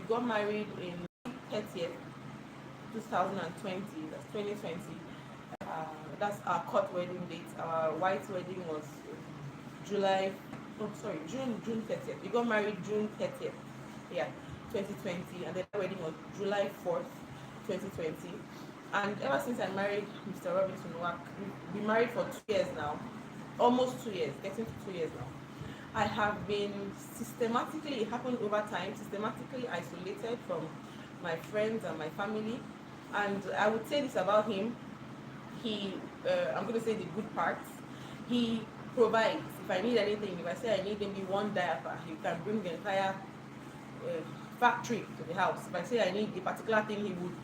got married in 30th, 2020. That's 2020. That's our court wedding date. Our white wedding was July. Oh, sorry, June 30th. We got married June 30th. Yeah, 2020, and then the wedding was July 4th, 2020. And ever since I married Mr. Robinson Uwak, we've been married for 2 years now, almost 2 years, getting to 2 years now. I have been systematically, it happened over time, systematically isolated from my friends and my family. And I would say this about him: I'm going to say the good parts. He provides. If I need anything, if I say I need maybe one diaper, he can bring the entire factory to the house. If I say I need a particular thing, he would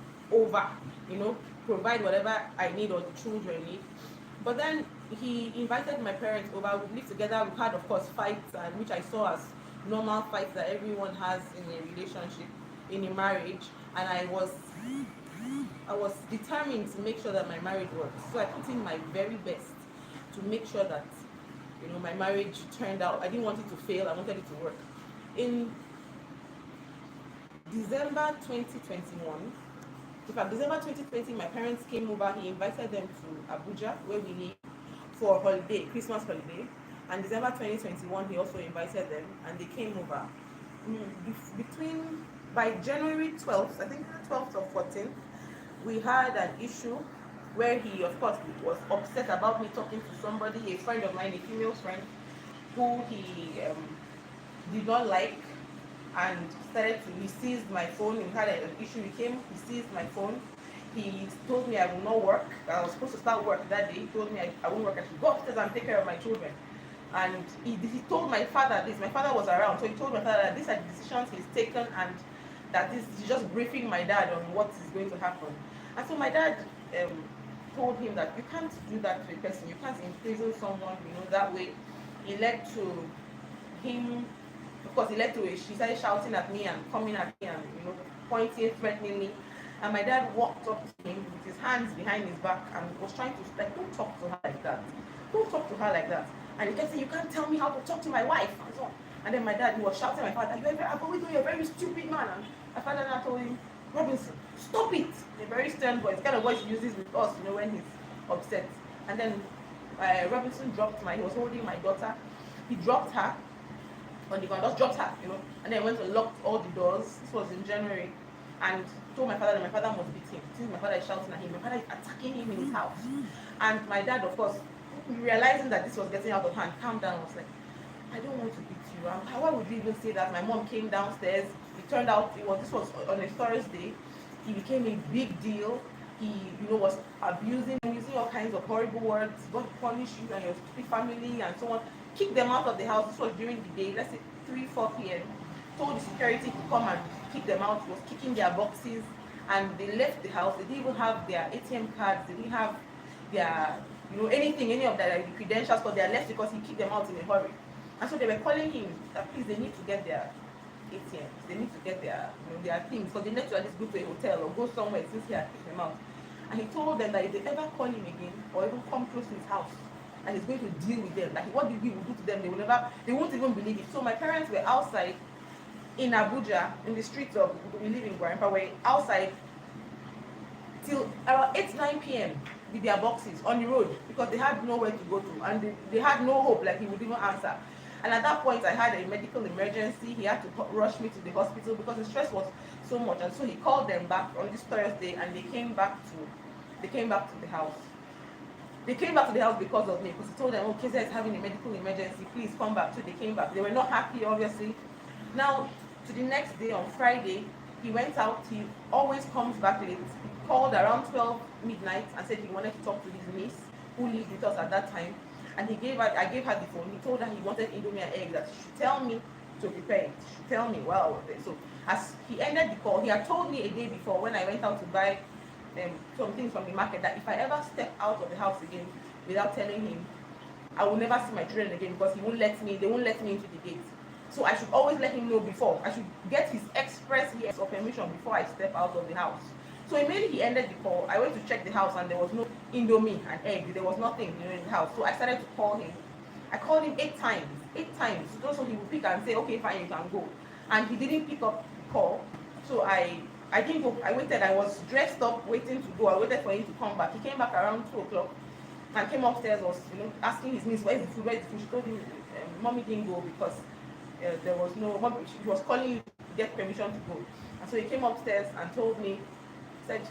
you know, provide whatever I need or the children need. But then he invited my parents over. We lived together. We had, of course, fights, and which I saw as normal fights that everyone has in a relationship, in a marriage. And I was determined to make sure that my marriage works. So I put in my very best to make sure that, you know, my marriage turned out. I didn't want it to fail. I wanted it to work. In December 2021, in fact, December 2020, my parents came over. He invited them to Abuja, where we live, for a holiday, Christmas holiday. And December 2021, he also invited them, and they came over. By January 12th, I think the 12th or 14th, we had an issue where he, of course, was upset about me talking to somebody, a friend of mine, a female friend, who he did not like, and he seized my phone. We had an issue with him. He seized my phone. He told me I will not work. I was supposed to start work that day. He told me I won't work. I should go upstairs and take care of my children. And he told my father this. My father was around, so he told my father that these are the decisions he's taken, and that he's just briefing my dad on what is going to happen. And so my dad told him that you can't do that to a person. You can't imprison someone, you know, that way. It led to him. Of course, it led to she started shouting at me and coming at me and, you know, pointing, threatening me. And my dad walked up to him with his hands behind his back and was trying to, like, don't talk to her like that. Don't talk to her like that. And he kept saying, you can't tell me how to talk to my wife. And so on. And then my dad, he was shouting at my father, I've always known you're a very stupid man. And my father now told him, Robinson, stop it. In a very stern voice, kind of voice he uses with us, you know, when he's upset. And then Robinson he was holding my daughter. He dropped her on the ground, just dropped her, you know, and then went and locked all the doors. This was in January, and told my father that my father must beat him. Since my father is shouting at him, my father is attacking him in his house. And my dad, of course, realizing that this was getting out of hand, calmed down and was like, I don't want to beat you. Why would you even say that? My mom came downstairs. It turned out this was on a Thursday. He became a big deal. He, you know, was using all kinds of horrible words. God punish you and your stupid family and so on. Kicked them out of the house. This was during the day, let's say 3-4 p.m. Told the security to come and kick them out. He was kicking their boxes, and they left the house. They didn't even have their ATM cards. They didn't have their, you know, anything, any of their credentials, because they are left because he kicked them out in a hurry. And so they were calling him that please, they need to get their ATMs. They need to get their, you know, their things, because they need to at least go to a hotel or go somewhere since he had kicked them out. And he told them that if they ever call him again or even come close to his house, and he's going to deal with them, like what he will do to them, they won't even believe it. So my parents were outside in Abuja, in the streets of, we live in Guarimpa, were outside till around 8-9 p.m. with their boxes on the road, because they had nowhere to go to, and they had no hope, like he would even answer. And at that point, I had a medical emergency. He had to rush me to the hospital because the stress was so much. And so he called them back on this Thursday, and they came back to the house. They came back to the house because of me, because he told them, oh, Kezia is having a medical emergency, please come back. So they came back. They were not happy, obviously. Now, to the next day, on Friday, he went out. He always comes back late. He called around 12 midnight and said he wanted to talk to his niece, who lived with us at that time. And I gave her the phone. He told her he wanted Indomie and eggs, that she should tell me to prepare it. She should tell me while I was there. So as he ended the call, he had told me a day before, when I went out to buy some things from the market, that if I ever step out of the house again without telling him, I will never see my children again, because they won't let me into the gate. So I should always let him know before. I should get his express yes or permission before I step out of the house. So immediately he ended the call, I went to check the house, and there was no Indomie and egg. There was nothing, you know, in the house. So I started to call him. I called him 8 times, so he would pick and say, okay, fine, you can go. And he didn't pick up the call. So I didn't go. I waited. I was dressed up, waiting to go. I waited for him to come back. He came back around 2 o'clock and came upstairs. Was asking his niece, "Where's the food? Where's the food?" She told him, "Mommy didn't go because there was no." Mommy, she was calling you to get permission to go. And so he came upstairs and told me, said,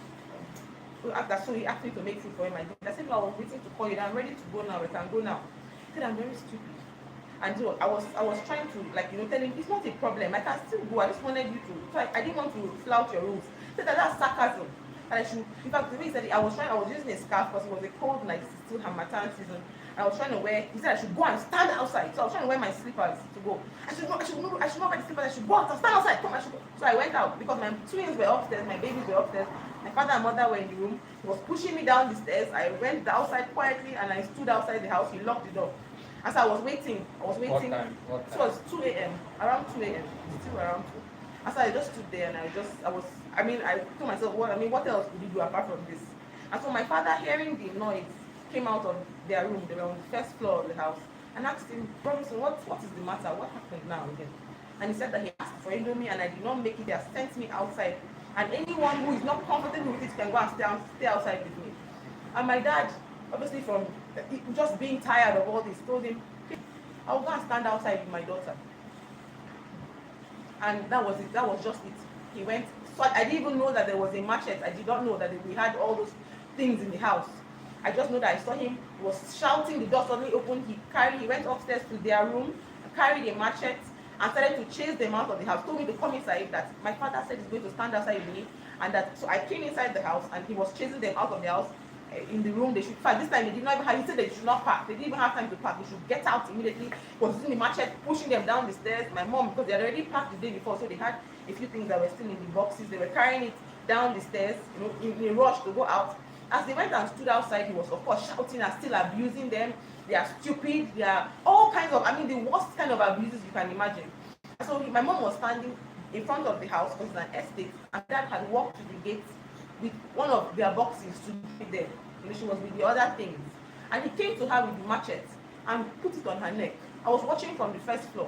so he asked me to make food for him. I said, "No, I was waiting to call you. I'm ready to go now. We can go now." He said, "I'm very stupid." And so I was trying to tell him it's not a problem. I can still go. I just wanted you to. So I didn't want to flout your rules. He said that's sarcasm. And I should. In fact, the way he said it, I was using a scarf because it was a cold, like still Harmattan season. And I was trying to wear. He said I should go and stand outside. So I was trying to wear my slippers to go. I should not wear the slippers. I should go out and stand outside. Come, I should go. So I went out because my twins were upstairs. My babies were upstairs. My father and mother were in the room. He was pushing me down the stairs. I went outside quietly and I stood outside the house. He locked the door. As I was waiting. What time? It was 2 a.m. Around 2 a.m. Still around 2. As I just stood there and I told myself, what else could you do apart from this? And so my father, hearing the noise, came out of their room. They were on the first floor of the house, and asked him, "Robinson, what is the matter? What happened now again?" And he said that he asked for Indomie and I did not make it. They have sent me outside. And anyone who is not comfortable with it can go and stay outside with me. And my dad, obviously from just being tired of all this, told him, "I'll go and stand outside with my daughter." And that was it. That was just it. He went. So I didn't even know that there was a machete. I did not know that we had all those things in the house. I just know that I saw him. He was shouting. The door suddenly opened. He went upstairs to their room, carried a machete, and started to chase them out of the house. Told me to come inside. That my father said he's going to stand outside with me, and that so I came inside the house, and he was chasing them out of the house. In the room, they should park. This time they did not even have. He said they should not park. They didn't even have time to park. They should get out immediately. He was using the machete, pushing them down the stairs. My mom, because they had already parked the day before, so they had a few things that were still in the boxes. They were carrying it down the stairs, in a rush to go out. As they went and stood outside, he was of course shouting and still abusing them. They are stupid. They are all kinds of. The worst kind of abuses you can imagine. So my mom was standing in front of the house because it's an estate, and Dad had walked to the gate with one of their boxes to be there. She was with the other things. And he came to her with the machete and put it on her neck. I was watching from the first floor,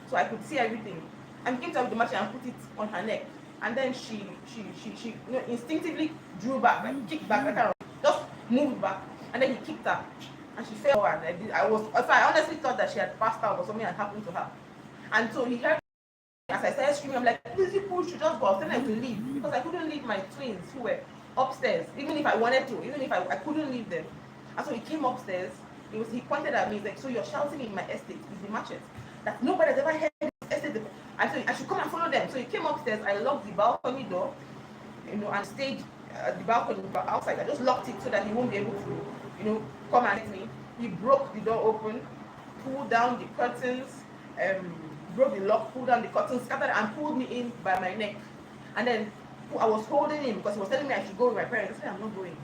so I could see everything. And he came to her with the machete and put it on her neck. And then she instinctively drew back, kicked back, just moved back. And then he kicked her. And she fell. And I honestly thought that she had passed out or something had happened to her. And so he heard. As I started screaming, I'm like, "Please, you push, you just go." I was telling him to leave because I couldn't leave my twins who were upstairs, even if I wanted to, even if I couldn't leave them. And so he came upstairs. He pointed at me. He's like, "So you're shouting in my estate with the machete that nobody has ever heard this estate." I said, "I should come and follow them." So he came upstairs. I locked the balcony door, and stayed at the balcony outside. I just locked it so that he won't be able to, come and hit me. He broke the door open, pulled down the curtains, broke the lock, pulled down the curtains, scattered, and pulled me in by my neck. And then I was holding him because he was telling me I should go with my parents. I said, "I'm not going."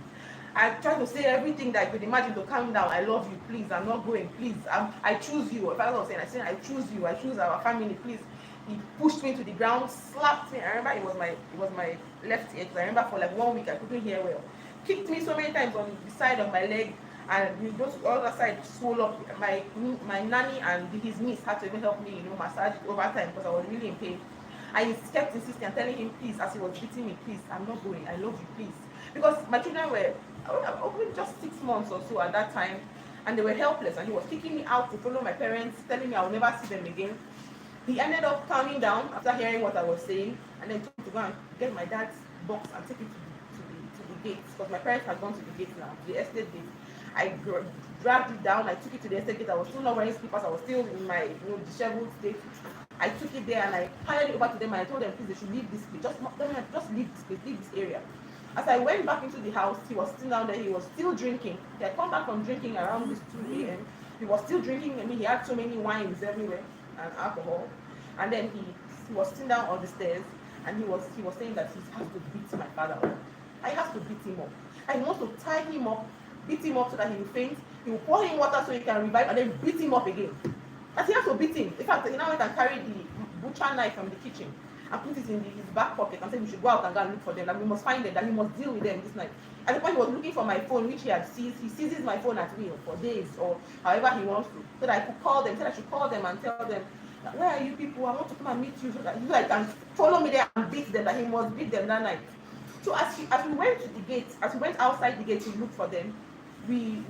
I tried to say everything that I could imagine to calm down. "I love you, please. I'm not going, please. I choose you." Father was saying, I said, "I choose you. I choose our family, please." He pushed me to the ground, slapped me. I remember it was my left ear. I remember for like 1 week I couldn't hear well. Kicked me so many times on the side of my leg, and those other side swole up. My nanny and his niece had to even help me, massage it over time because I was really in pain. I kept insisting and telling him, "Please," as he was beating me, "Please, I'm not going. I love you, please." Because my children were just 6 months or so at that time, and they were helpless. And he was kicking me out to follow my parents, telling me I will never see them again. He ended up calming down after hearing what I was saying, and then told me to go and get my dad's box and take it to the gate because my parents had gone to the gate now, the estate gate. I dragged it down. I took it to the estate gate. I was still not wearing slippers. I was still in my disheveled state. I took it there and I handed it over to them and I told them, "Please, they should leave this place. Just leave this place, leave this area." As I went back into the house, he was still down there. He was still drinking. He had come back from drinking around this 2 a.m. He was still drinking. He had so many wines everywhere and alcohol. And then he was sitting down on the stairs and he was saying that he has to beat my father up. I have to beat him up. I want to tie him up, beat him up so that he will faint. He will pour him water so he can revive and then beat him up again. But he has to beat him. In fact, he now went and carried the butcher knife from the kitchen and put it in his back pocket and said we should go out and go and look for them, that we must find them, that we must deal with them this night. At the point he was looking for my phone, which he had seized. He seizes my phone at will for days or however he wants to, so that I could call them, so that I should call them and tell them Where are you people? I want to come and meet you so that you like can follow me there and beat them, that he must beat them that night. So as we went to the gate, as we went outside the gate to look for them, we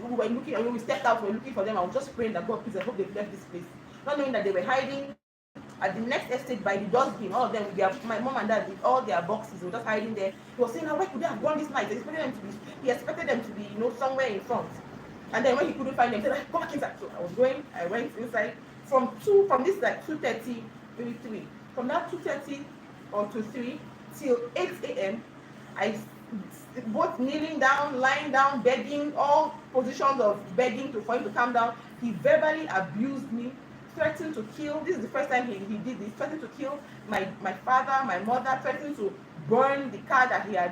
were looking, and when we stepped out, we were looking for them. I was just praying that God, please, I hope they've left this place. Not knowing that they were hiding at the next estate by the dustbin. All of them, my mom and dad with all their boxes, they were just hiding there. He was saying, "Now where could they have gone this night?" He expected them to be, somewhere in front. And then when he couldn't find them, he said, "Go back inside." So I went inside from this like 2:30, maybe 3. From that 2:30 or to 3 till 8 a.m. I both kneeling down, lying down, begging, all positions of begging for him to calm down. He verbally abused me, threatened to kill. This is the first time he did this. Threatened to kill my father, my mother, threatened to burn the car that he had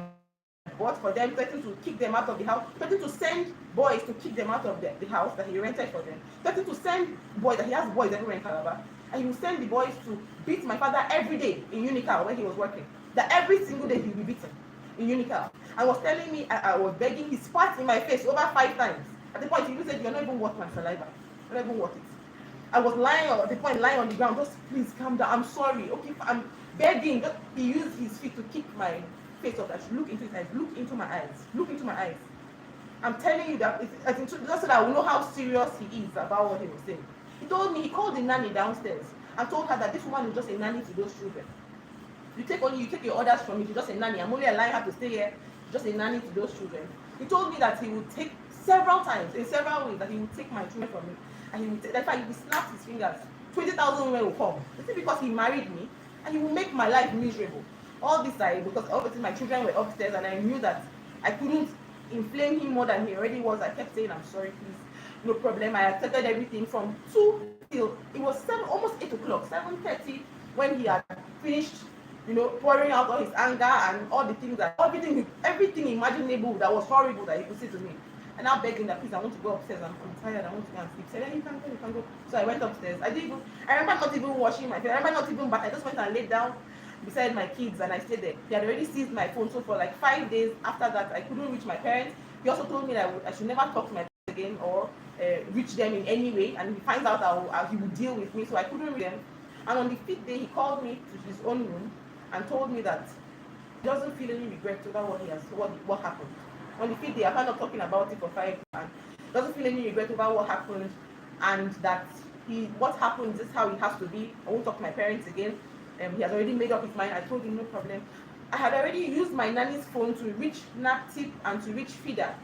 bought for them, threatened to kick them out of the house, threatened to send boys to kick them out of the house that he rented for them, threatened to send boys, that he has boys everywhere in Calabar, and he would send the boys to beat my father every day in Unical when he was working. That every single day he would be beaten in Unical. And was telling me, I was begging, he spat in my face over 5 times. At the point he even said, "You're not even worth my saliva. You're not even worth it." I was lying on the ground, just please calm down. I'm sorry. Okay, I'm begging. He used his feet to kick my face off. I should look into his eyes. Look into my eyes. Look into my eyes. I'm telling you that just so that I will know how serious he is about what he was saying. He told me, he called the nanny downstairs and told her that this woman is just a nanny to those children. You take your orders from me. She's just a nanny. I'm only allowing her to stay here. She's just a nanny to those children. He told me that he would take several times, in several ways, that he would take my children from me. And he would take, in fact, he snapped his fingers. 20,000 women will come. Is it because he married me? And he will make my life miserable. All this because obviously my children were upstairs, and I knew that I couldn't inflame him more than he already was. I kept saying, "I'm sorry, please, no problem." I accepted everything from 2 till it was 7, almost 8 o'clock, 7:30, when he had finished, pouring out all his anger and all the things everything imaginable that was horrible that he could say to me. And now begging that, "Please, I want to go upstairs. I'm tired. I want to go and sleep." He said, "Then you can go." So I went upstairs. I remember not even washing my face. I remember not even back. I just went and laid down beside my kids and I stayed there. He had already seized my phone, so for like 5 days after that, I couldn't reach my parents. He also told me that I should never talk to my parents again or reach them in any way, and he finds out how he would deal with me, so I couldn't reach them. And on the 5th day, he called me to his own room and told me that he doesn't feel any regret over what happened. On the 5th day, I found out talking about it for 5 days, and doesn't feel any regret over what happened, and that what happened is how it has to be. I won't talk to my parents again. He has already made up his mind. I told him no problem. I had already used my nanny's phone to reach NAPTIP and to reach FIDA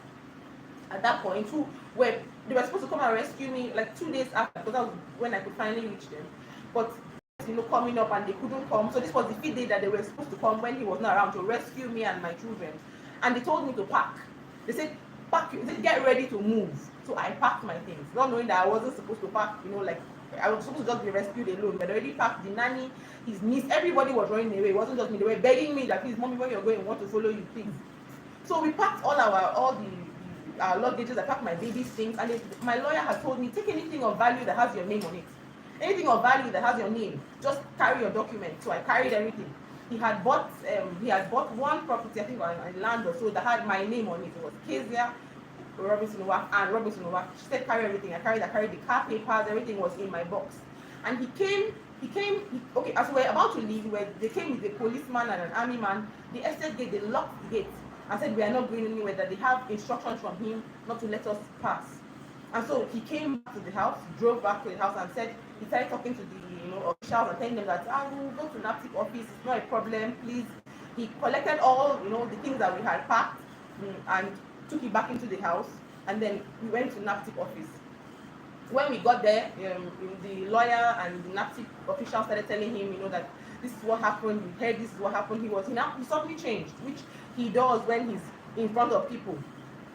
at that point, they were supposed to come and rescue me like 2 days after, because that was when I could finally reach them. But coming up, and they couldn't come. So this was the 5th day that they were supposed to come when he was not around to rescue me and my children. And they told me to pack. They said, "Get ready to move." So I packed my things, not knowing that I wasn't supposed to pack, like I was supposed to just be rescued alone. But I already packed. The nanny, his niece, everybody was running away. It wasn't just me. They were begging me that, "Please, mommy, where you're going, we want to follow you, please." So we packed all the luggages. I packed my baby's things, and my lawyer had told me, "Take anything of value that has your name on it. Anything of value that has your name, just carry your document." So I carried everything. He had bought one property, I think on land or so, that had my name on it. It was Kezia, Uwak, and Uwak. She said, "Carry everything." I carried the car papers, everything was in my box. And he came, okay, as we were about to leave, they came with a policeman and an army man. The estate gate, they locked the gate and said, "We are not going anywhere," that they have instructions from him not to let us pass. And so he came back to the house, drove back to the house, and he started talking to the officials and telling them that, "We'll go to NAPTIP office, it's not a problem, please." He collected all the things that we had packed and took it back into the house, and then we went to NAPTIP office. When we got there, the lawyer and the NAPTIP official started telling him, that this is what happened, we heard this is what happened. He suddenly changed, which he does when he's in front of people.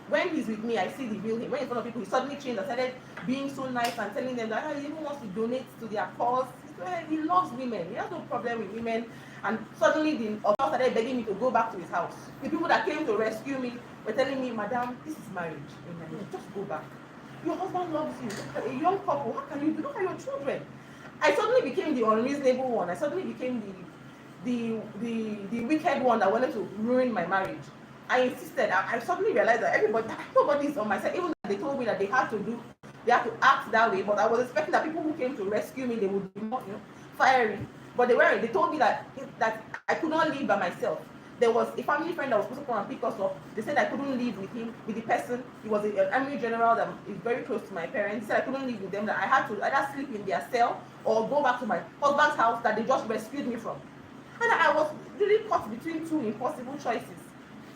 When he's with me, I see the real him. When he's in front of people, he suddenly changed and started being so nice and telling them that he even wants to donate to their cause. He loves women. He has no problem with women. And suddenly the officer started begging me to go back to his house. The people that came to rescue me were telling me, "Madam, this is marriage. Just go back. Your husband loves you. A young couple. How can you do? Look at your children." I suddenly became the unreasonable one. I suddenly became the wicked one that wanted to ruin my marriage. I insisted. I suddenly realized that nobody is on my side. Even though they told me that they they have to act that way. But I was expecting that people who came to rescue me, they would be more, fiery. But they weren't. They told me that I could not leave by myself. There was a family friend that was supposed to come and pick us up. They said I couldn't leave with him, with the person. He was an army general that is very close to my parents. He said I couldn't leave with them, that I had to either sleep in their cell or go back to my husband's house that they just rescued me from. And I was really caught between two impossible choices.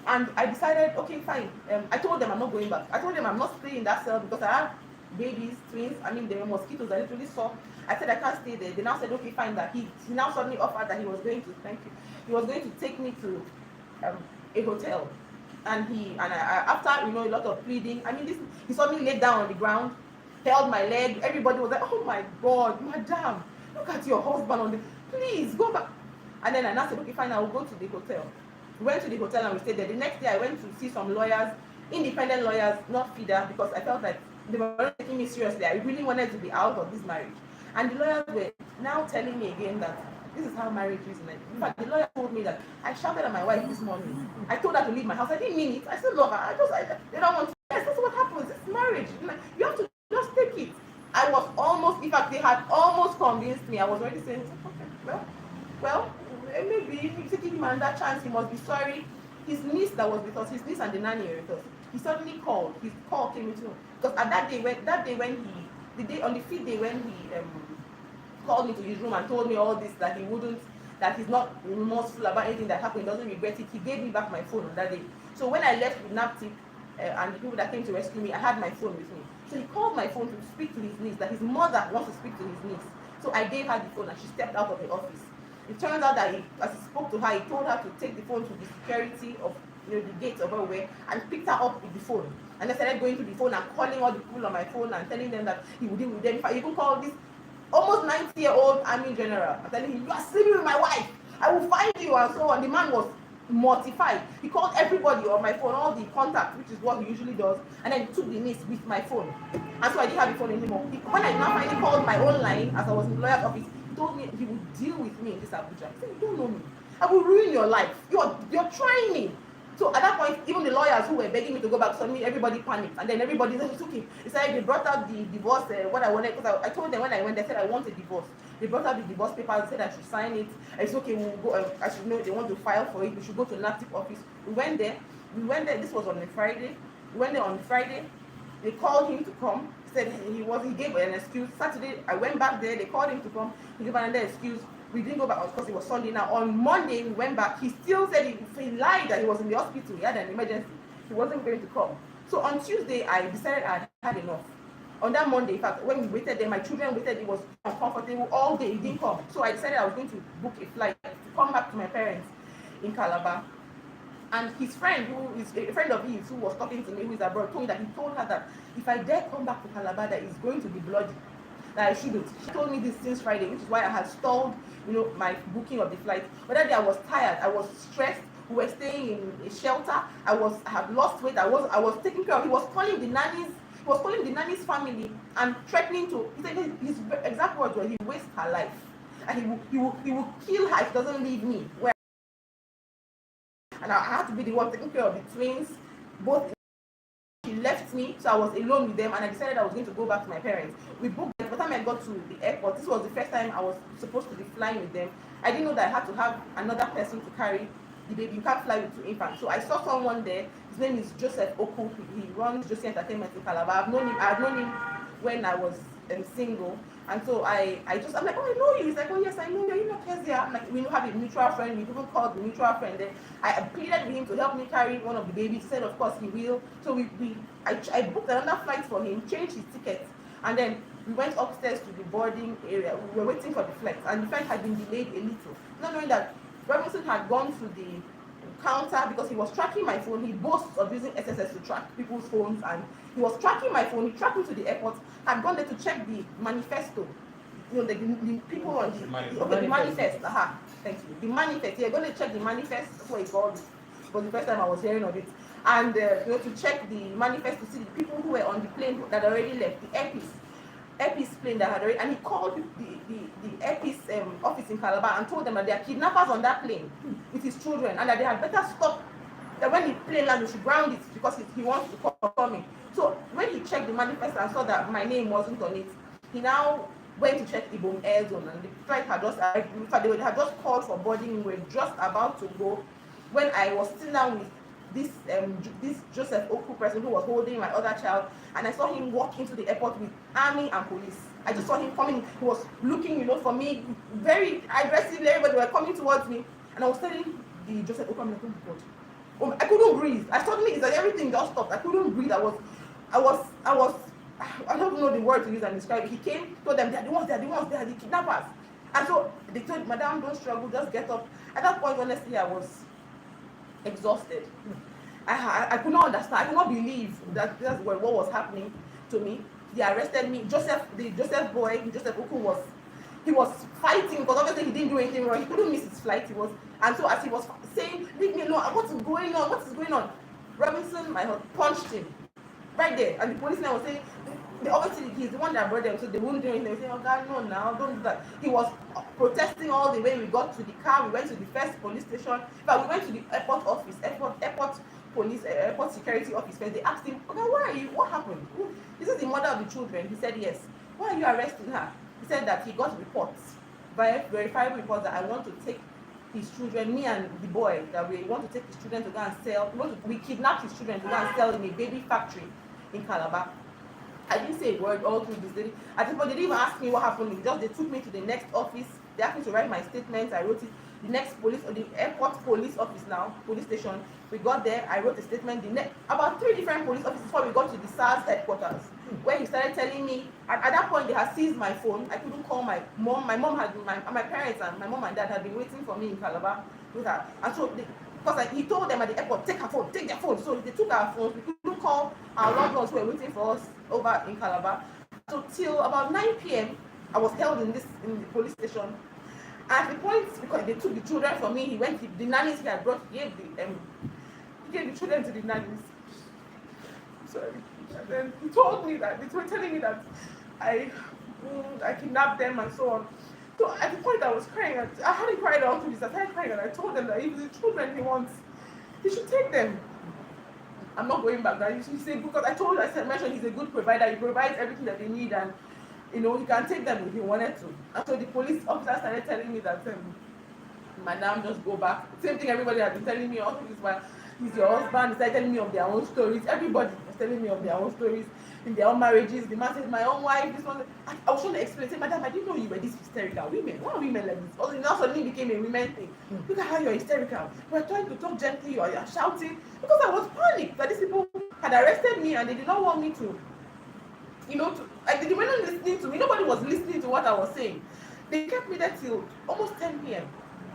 And I decided, okay, fine. I told them I'm not going back. I told them I'm not staying in that cell because I have babies, twins. I mean, there were mosquitoes I literally saw. I said I can't stay there. They now said, okay, fine. That he now suddenly offered that he was going to, thank you, he was going to take me to a hotel. And after a lot of pleading, I mean, he suddenly laid down on the ground, held my leg. Everybody was like, oh my God, madam, look at your husband on the, please go back. And then I now said, okay, fine, I will go to the hotel. We went to the hotel and we stayed there. The next day I went to see some lawyers, independent lawyers, not feeder, because I felt like they were not taking me seriously. I really wanted to be out of this marriage. And the lawyers were now telling me again that this is how marriage is. In fact, the lawyer told me that I shouted at my wife this morning. I told her to leave my house. I didn't mean it. I said, look, they don't want to. Yes, that's what happens. It's marriage. You have to just take it. I was almost, in fact, they had almost convinced me. I was already saying, okay, well, maybe if you give him another chance, he must be sorry. His niece that was with us, his niece and the nanny were with us, he suddenly called. His call came into him. Because at on the 5th day when he called me to his room and told me all this, that he's not remorseful about anything that happened, he doesn't regret it, he gave me back my phone on that day. So when I left with Naptip and the people that came to rescue me, I had my phone with me. So he called my phone to speak to his niece, that his mother wants to speak to his niece. So I gave her the phone and she stepped out of the office. It turns out that as he spoke to her, he told her to take the phone to the security of the gate of where we were and picked her up with the phone. And I started going to the phone and calling all the people on my phone and telling them that he would deal with them. If I even called this almost 90-year-old army general, I'm telling him, you are sleeping with my wife, I will find you, and so on. The man was mortified. He called everybody on my phone, all the contacts, which is what he usually does, and then he took the niece with my phone. And so I didn't have the phone anymore. When I now finally called my own line, as I was in the lawyer's office, he told me he would deal with me in this Abuja. I said, you don't know me. I will ruin your life. You're trying me. So at that point, even the lawyers who were begging me to go back, suddenly everybody panicked. And then everybody said, it's okay. It's like they brought out the divorce, what I wanted, because I told them when I went, they said I want a divorce. They brought out the divorce papers, said I should sign it. It's okay, we'll go, I should know they want to file for it. We should go to NAPTIP office. We went there, this was on a Friday. We went there on Friday. They called him to come. Said he gave an excuse. Saturday, I went back there, they called him to come. He gave another excuse. We didn't go back because it was Sunday now. On Monday, we went back. He still said he lied that he was in the hospital. He had an emergency. He wasn't going to come. So on Tuesday, I decided I had enough. On that Monday, in fact, when we waited there, my children waited. It was uncomfortable all day. He didn't come. So I decided I was going to book a flight to come back to my parents in Calabar. And his friend, who is a friend of his, who was talking to me, who is abroad, told me that he told her that if I dare come back to Calabar, that it's going to be bloody. That I shouldn't. She told me this since Friday, which is why I had stalled, my booking of the flight. But that day I was tired, I was stressed. We were staying in a shelter. I had lost weight. I was taking care of. He was calling the nanny's family and threatening to. He said his exact words were, he wastes her life, and he will kill her if he doesn't leave me. And I had to be the one taking care of the twins, both. She left me, so I was alone with them, and I decided I was going to go back to my parents. We booked. By the time I got to the airport, this was the first time I was supposed to be flying with them. I didn't know that I had to have another person to carry the baby. You can't fly with two infants. So I saw someone there. His name is Joseph Oku. He runs Josie Entertainment in Calabar. I've known him when I was single. And so I'm like, oh, I know you. He's like, oh, yes, I know you. You know Kezia. I'm like, we have a mutual friend. We even called the mutual friend. Then I pleaded with him to help me carry one of the babies. He said, of course, he will. So I booked another flight for him, changed his ticket, and then we went upstairs to the boarding area. We were waiting for the flight, and the flight had been delayed a little. Not knowing that Robinson had gone to the counter because he was tracking my phone. He boasts of using SSS to track people's phones, and he was tracking my phone. He tracked me to the airport. Had gone there to check the manifesto. The people on the manifest. Thank you. The manifest. He had gone to check the manifest. That's what he called it. It was the first time I was hearing of it. And to check the manifest to see the people who were on the plane that already left, the Airpeace plane that had already, and he called the Airpeace office in Calabar and told them that there are kidnappers on that plane with his children, and that they had better stop that when he plain language, he ground it because he wants to call me. So when he checked the manifest and saw that my name wasn't on it, he now went to check Ibom Air Zone, and the flight had just arrived. In fact, they had just called for boarding. We were just about to go when I was sitting down with this Joseph Oku person who was holding my other child, and I saw him walk into the airport with army and police. I just saw him coming. He was looking, for me, very aggressively. Everybody were coming towards me, and I was telling the Joseph Oku, I'm like, oh God. I couldn't breathe. It's like everything just stopped. I couldn't breathe. I don't know the word to use and describe it. He came, told them, they are the kidnappers. And so they told, Madam, don't struggle, just get up. At that point, honestly, I was exhausted. I could not understand. I could not believe that that's what was happening to me. They arrested me. The Joseph Oku was fighting because obviously he didn't do anything wrong. He couldn't miss his flight. And so as he was saying, leave me alone, what is going on? Robinson, my husband, punched him right there. And the policeman was saying, obviously he's the one that brought them, so they wouldn't do anything. They were saying, oh God, no, now don't do that. He was protesting all the way. We got to the car. We went to the first police station. But we went to the airport office, airport police, airport security office. Where they asked him, okay, where are you? What happened? This is the mother of the children. He said yes. Why are you arresting her? He said that he got reports, verifiable reports, that I want to take his children, me and the boy, that we want to take his children to go and sell. We kidnapped his children to go and sell in a baby factory in Calabar. I didn't say a word all through this day. At this point, they didn't even ask me what happened. They took me to the next office. They asked me to write my statement. I wrote it. The next the airport police office now, police station. We got there. I wrote a statement. About 3 different police offices before we got to the SARS headquarters, where he started telling me. At that point, they had seized my phone. I couldn't call my mom. My mom had my parents and my mom and dad had been waiting for me in Calabar with her. And so because he told them at the airport, take their phone. So they took our phones. We couldn't call our loved ones who were waiting for us over in Calabar. So till about 9 p.m., I was held in the police station. At the point, because they took the children from me, the nannies he had brought, he gave the children to the nannies. Sorry. And then he told me that, they were telling me that I kidnapped them and so on. So at the point I was crying, I hadn't cried all through this. I started crying and I told them that if the children he wants, he should take them. I'm not going back there. He said, because I mentioned he's a good provider. He provides everything that they need, and he can take them if he wanted to. And so the police officer started telling me that, Madam, just go back. Same thing everybody had been telling me all through this while. He's your husband. He started telling me of their own stories. Everybody was telling me of their own stories in their own marriages. The man said, my own wife, this one. I was trying to explain, say, Madam, I didn't know you were this hysterical. Women, why are women like this? Also, now suddenly became a women thing. Look at how you're hysterical. We're trying to talk gently, or you're shouting. Because I was panicked that these people had arrested me and they did not want me to, they were not listening to me. Nobody was listening to what I was saying. They kept me there till almost 10 p.m.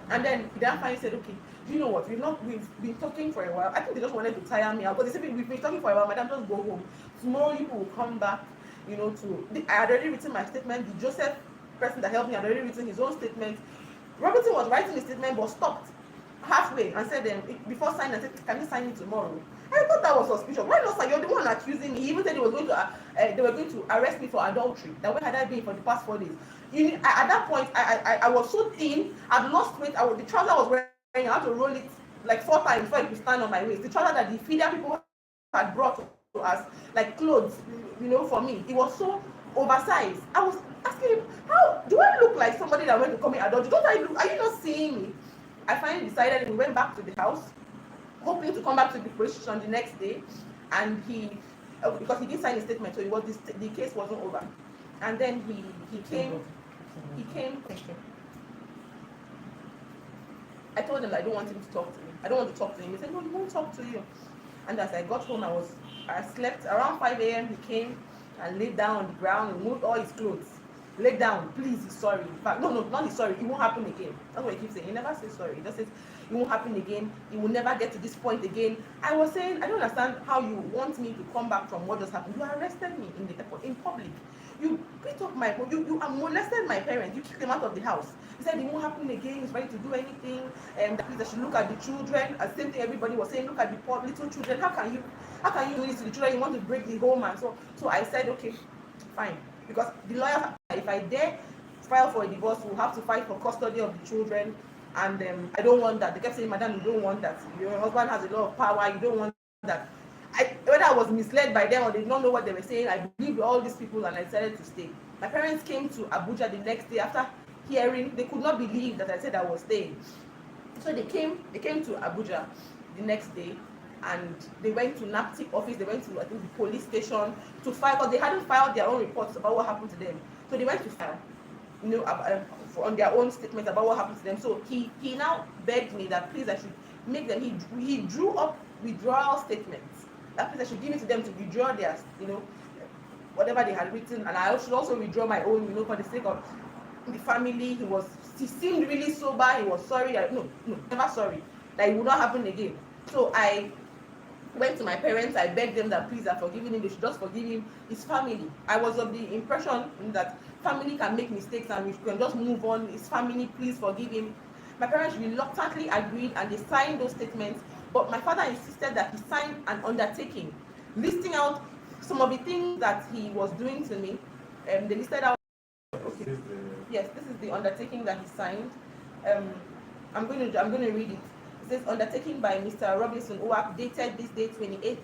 And then he then finally said, okay, you know what, we've been talking for a while. I think they just wanted to tire me out. Because they said, we've been talking for a while, Madam, just go home. Tomorrow you will come back, I had already written my statement. The Joseph person that helped me had already written his own statement. Robinson was writing his statement but stopped halfway and said, before signing, I said, can you sign it tomorrow? I thought that was suspicious. Why not, sir? You're the one accusing me. He even said they were going to arrest me for adultery. That where had I been for the past 4 days? At that point, I was so thin. I'd lost weight. The trouser I was wearing, I had to roll it like 4 times before it could stand on my waist. The trouser that the feeder people had brought to us, like clothes, for me. It was so oversized. I was asking him, how do I look like somebody that went to commit adultery? Are you not seeing me? I finally decided, and we went back to the house, hoping to come back to the police station the next day, and because he didn't sign a statement, so the case wasn't over. And then he came. I told him I don't want him to talk to me. I don't want to talk to him. He said, no, he won't talk to you. And as I got home, I slept around 5 a.m. He came and laid down on the ground, removed all his clothes. Lay down, please, he's sorry. In fact, no, not he's sorry. It won't happen again. That's what he keeps saying. He never says sorry. He just says it won't happen again. He will never get to this point again. I was saying, I don't understand how you want me to come back from what just happened. You arrested me in the airport, in public. You beat up you molested my parents. You kicked them out of the house. He said it won't happen again. He's ready to do anything. That I should look at the children. The same thing everybody was saying. Look at the poor little children. How can you do this to the children? You want to break the home, and so I said, okay, fine. Because the lawyer, if I dare file for a divorce, we'll have to fight for custody of the children and I don't want that. They kept saying, madam, you don't want that. Your husband has a lot of power, you don't want that. Whether I was misled by them or they did not know what they were saying, I believed all these people and I decided to stay. My parents came to Abuja the next day after hearing. They could not believe that I said I was staying. So they came to Abuja the next day, and they went to NAPTIP office. They went to, I think, the police station to file, because they hadn't filed their own reports about what happened to them. So they went to file, on their own statements about what happened to them. So he now begged me that please I should make them. He drew up withdrawal statements. That please I should give it to them to withdraw their, whatever they had written, and I should also withdraw my own, for the sake of the family. He seemed really sober. He was sorry. No, never sorry. That it would not happen again. So I went to my parents. I begged them that please, I've forgiven him. They should just forgive him. His family. I was of the impression that family can make mistakes and we can just move on. His family, please forgive him. My parents reluctantly agreed and they signed those statements. But my father insisted that he signed an undertaking, listing out some of the things that he was doing to me. They listed out. Okay. Yes, this is the undertaking that he signed. I'm going to read it. It says, undertaken by Mr. Robinson Uwak, dated this day, 28th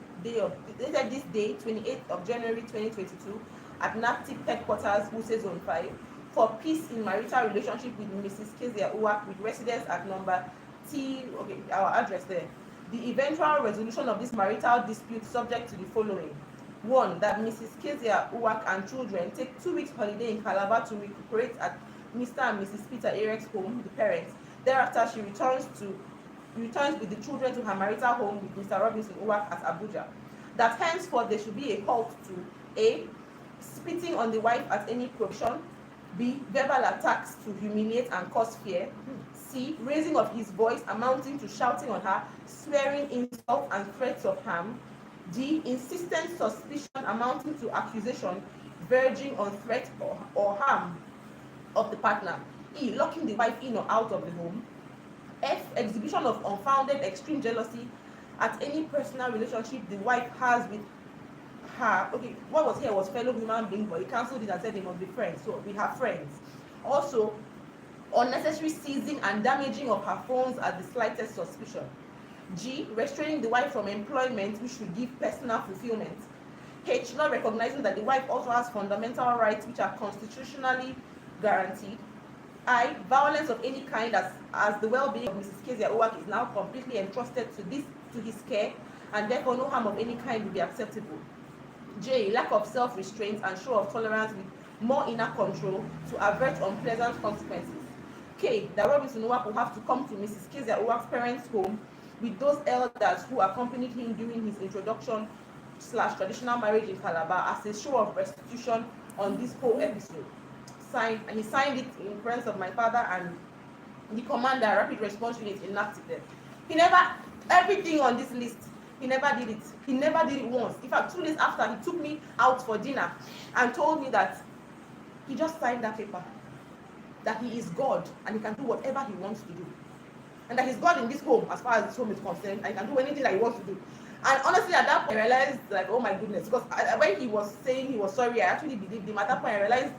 of January 2022, at NAPTIP headquarters, Wuse Zone 5, for peace in marital relationship with Mrs. Kezia Uwak, with residence at number T. Okay, our address there. The eventual resolution of this marital dispute subject to the following: 1. That Mrs. Kezia Uwak and children take 2 weeks holiday in Calabar to recuperate at Mr. and Mrs. Peter Erek's home, the parents. Thereafter, she returns with the children to her marital home with Mr. Robinson Uwak at Abuja. That henceforth there should be a halt to A. Spitting on the wife at any provision. B. Verbal attacks to humiliate and cause fear. C. Raising of his voice amounting to shouting on her, swearing, insult, and threats of harm. D. Insistent suspicion amounting to accusation verging on threat or harm of the partner. E. Locking the wife in or out of the home. F. Exhibition of unfounded extreme jealousy at any personal relationship the wife has with her. Okay, what was here was fellow human being, but he cancelled it and said they must be friends. So we have friends. Also, unnecessary seizing and damaging of her phones at the slightest suspicion. G. Restraining the wife from employment which should give personal fulfillment. H. Not recognizing that the wife also has fundamental rights which are constitutionally guaranteed. I. Violence of any kind as the well-being of Mrs. Kezia Uwak is now completely entrusted to his care, and therefore no harm of any kind will be acceptable. J. Lack of self-restraint and show of tolerance with more inner control to avert unpleasant consequences. K. That Robinson Uwak will have to come to Mrs. Kezia Uwak's parents' home with those elders who accompanied him during his introduction / traditional marriage in Calabar as a show of restitution on this whole episode. Signed, and he signed it in presence of my father and the commander, rapid response unit in NAPTIP. He never, everything on this list, he never did it. He never did it once. In fact, 2 days after, he took me out for dinner and told me that he just signed that paper, that he is God and he can do whatever he wants to do. And that he's God in this home as far as this home is concerned, and he can do anything that he wants to do. And honestly, at that point, I realized, like, oh my goodness, because when he was saying he was sorry, I actually believed him. At that point, I realized,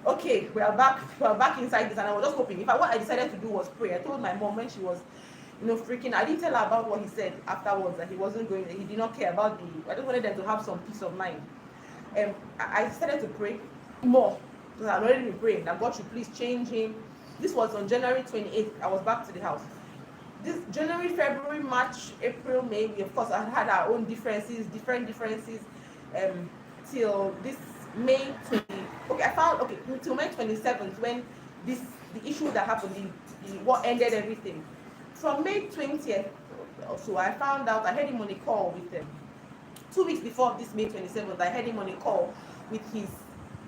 okay, we are back inside this, and I was just hoping. What I decided to do was pray. I told my mom when she was, freaking. I didn't tell her about what he said afterwards, that he wasn't going. He did not care about I just wanted them to have some peace of mind. I decided to pray more because I'd already been praying that God should please change him. This was on January 28th. I was back to the house. This January, February, March, April, May. We of course had our own differences, till this May 20. Okay, I found until May 27th when the issue that happened, what ended everything. From May 20th or so, I found out. I heard him on a call with them. 2 weeks before this May 27th, I heard him on a call with his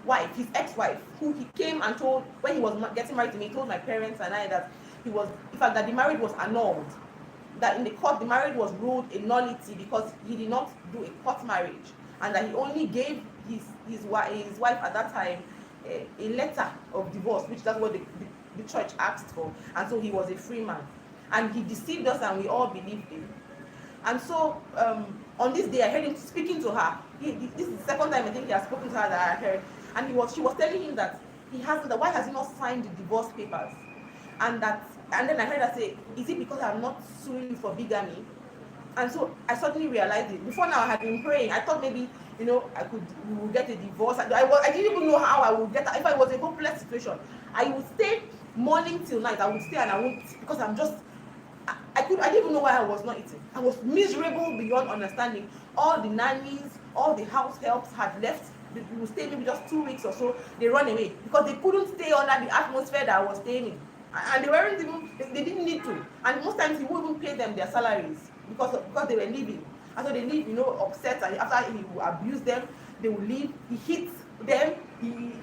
wife, his ex-wife, who he came and told when he was getting married to me. He told my parents and I that he was, in fact, that the marriage was annulled. That in the court, the marriage was ruled a nullity because he did not do a court marriage, and that he only gave his wife at that time a letter of divorce, which that's what the church asked for, and so he was a free man. And he deceived us, and we all believed him. And so on this day, I heard him speaking to her. This is the second time I think he has spoken to her that I heard, and she was telling him that why has he not signed the divorce papers, and that And then I heard her say, is it because I'm not suing you for bigamy? And so I suddenly realized it. Before now, I had been praying. I thought maybe, we would get a divorce. I didn't even know how I would get, if I was in a hopeless situation. I would stay morning till night. I would stay and I won't, because I didn't even know why I was not eating. I was miserable beyond understanding. All the nannies, all the house helps had left. They would stay maybe just 2 weeks or so. They run away because they couldn't stay under the atmosphere that I was staying in. And they weren't even, they didn't need to. And most times he wouldn't even pay them their salaries because they were leaving. And so they leave, upset, and after he will abuse them, they will leave. He hits them, he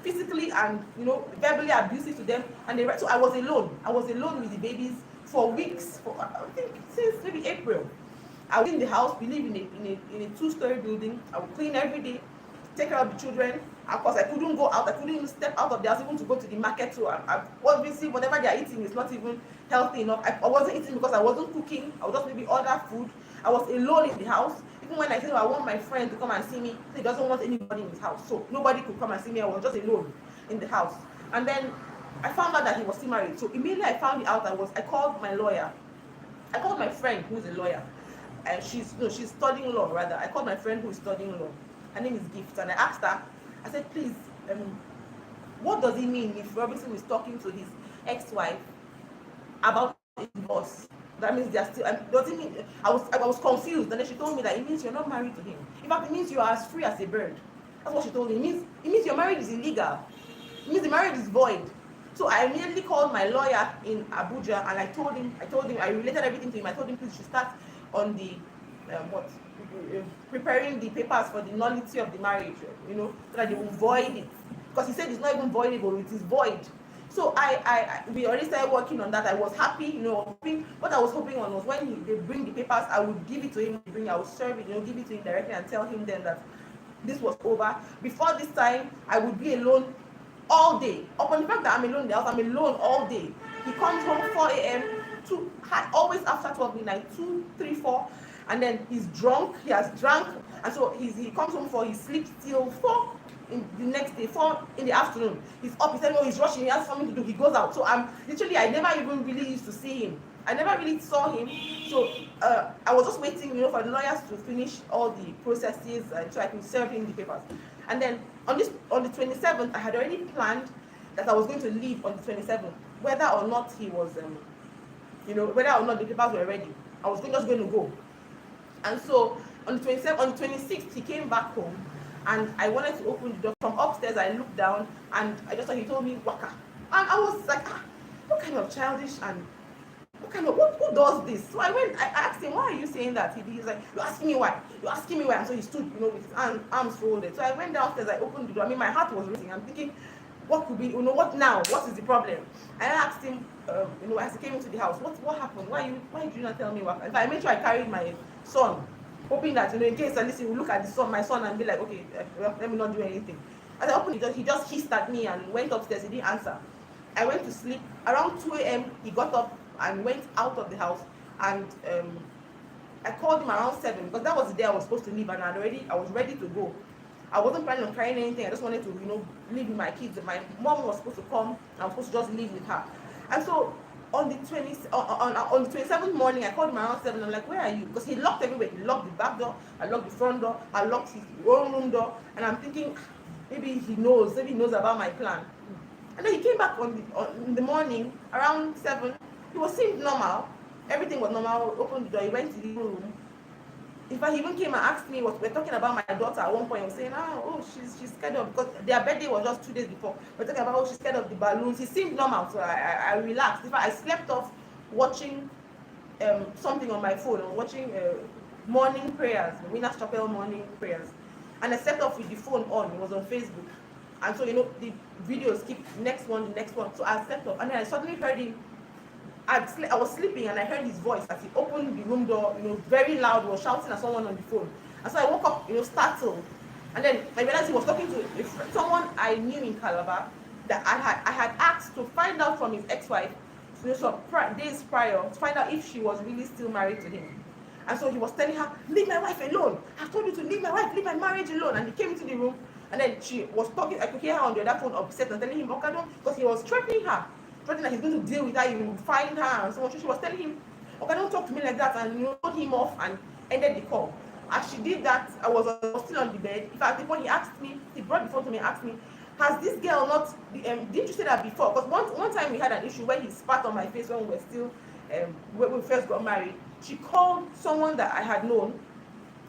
physically and verbally abusive to them, and so I was alone. I was alone with the babies for weeks, for I think since maybe April. I was in the house. We live in a 2-story building. I would clean every day, take care of the children. Of course, I couldn't go out. I couldn't even step out of the house even to go to the market. So obviously, whatever they are eating is not even healthy enough. I wasn't eating because I wasn't cooking. I would just maybe order food. I was alone in the house. Even when I said I want my friend to come and see me, he doesn't want anybody in his house. So nobody could come and see me. I was just alone in the house. And then I found out that he was still married. So immediately I found it out. I called my lawyer. I called my friend who's a lawyer. And she's studying law rather. I called my friend who is studying law. Her name is Gift, and I asked her. I said, please, what does it mean if Robinson is talking to his ex-wife about a divorce? That means they are still. Does it mean? I was confused, and then she told me that it means you're not married to him. In fact, it means you are as free as a bird. That's what she told me. It means your marriage is illegal. It means the marriage is void. So I immediately called my lawyer in Abuja, and I told him, I related everything to him. I told him, please, you should start on the preparing the papers for the nullity of the marriage, so that they will void it. Because he said it's not even voidable, it is void. So we already started working on that. I was happy, hoping. What I was hoping on was when they bring the papers, I would give it to him. I would serve it, give it to him directly and tell him then that this was over. Before this time, I would be alone all day. Upon the fact that I'm alone in the house, I'm alone all day. He comes home 4 a.m. always after 12 midnight, 2, 3, 4, and then he's drunk. He has drunk, and so he comes home he sleeps till 4 in the next day, 4 in the afternoon. He's up. He said, "No, he's rushing. He has something to do." He goes out. So I never even really used to see him. I never really saw him. So I was just waiting, for the lawyers to finish all the processes, so I could serve him the papers. And then on the 27th, I had already planned that I was going to leave on the 27th, whether or not he was, whether or not the papers were ready. I was just going to go. And so on the 26th, he came back home, and I wanted to open the door. From upstairs, I looked down, and I just thought he told me Waka. And I was like, what kind of childish and who does this? So I asked him, why are you saying that? He's like, you're asking me why. And so he stood, with his arms folded. So I went downstairs, I opened the door. My heart was racing. I'm thinking, what could be, what now? What is the problem? And I asked him, as he came into the house, what happened? Why did you not tell me what? I made sure I carried my son, hoping that, in case he will look at my son and be like, okay, let me not do anything. As I opened the door, he just hissed at me and went upstairs. He didn't answer. I went to sleep. Around 2 a.m., he got up and went out of the house, and I called him around 7 because that was the day I was supposed to leave, and I was ready to go. I wasn't planning on carrying anything. I just wanted to, leave with my kids. My mom was supposed to come. I was supposed to just leave with her. And so on the 27th morning, I called him around 7. I'm like, where are you? Because he locked everywhere. He locked the back door. I locked the front door. I locked his own room door. And I'm thinking, maybe he knows about my plan. And then he came back in the morning around 7. He seemed normal. Everything was normal. Opened the door. He went to the room. In fact, he even came and asked me what we're talking about my daughter at one point. I was saying, she's scared of, because their birthday was just 2 days before. We're talking about she's scared of the balloons. He seemed normal, so I relaxed. In fact, I slept off watching something on my phone. I was watching morning prayers, the Winners Chapel morning prayers. And I slept off with the phone on. It was on Facebook. And so, the videos keep the next one. So I slept off. And then I suddenly heard him. I was sleeping, and I heard his voice as he opened the room door, very loud. He was shouting at someone on the phone. And so I woke up, startled. And then I realized he was talking to someone I knew in Calabar that I had asked to find out from his ex-wife, some days prior, to find out if she was really still married to him. And so he was telling her, leave my wife alone. I've told you to leave my wife, leave my marriage alone. And he came into the room, and then she was talking. I could hear her on the other phone upset and telling him, because he was threatening her threatening that he's going to deal with her, he will find her and so on. She was telling him, okay, don't talk to me like that, and told him off and ended the call. As she did that, I was still on the bed. In fact, when he asked me, he brought the phone to me and asked me, has this girl not, didn't you say that before? Because one time we had an issue where he spat on my face when we were still, when we first got married. She called someone that I had known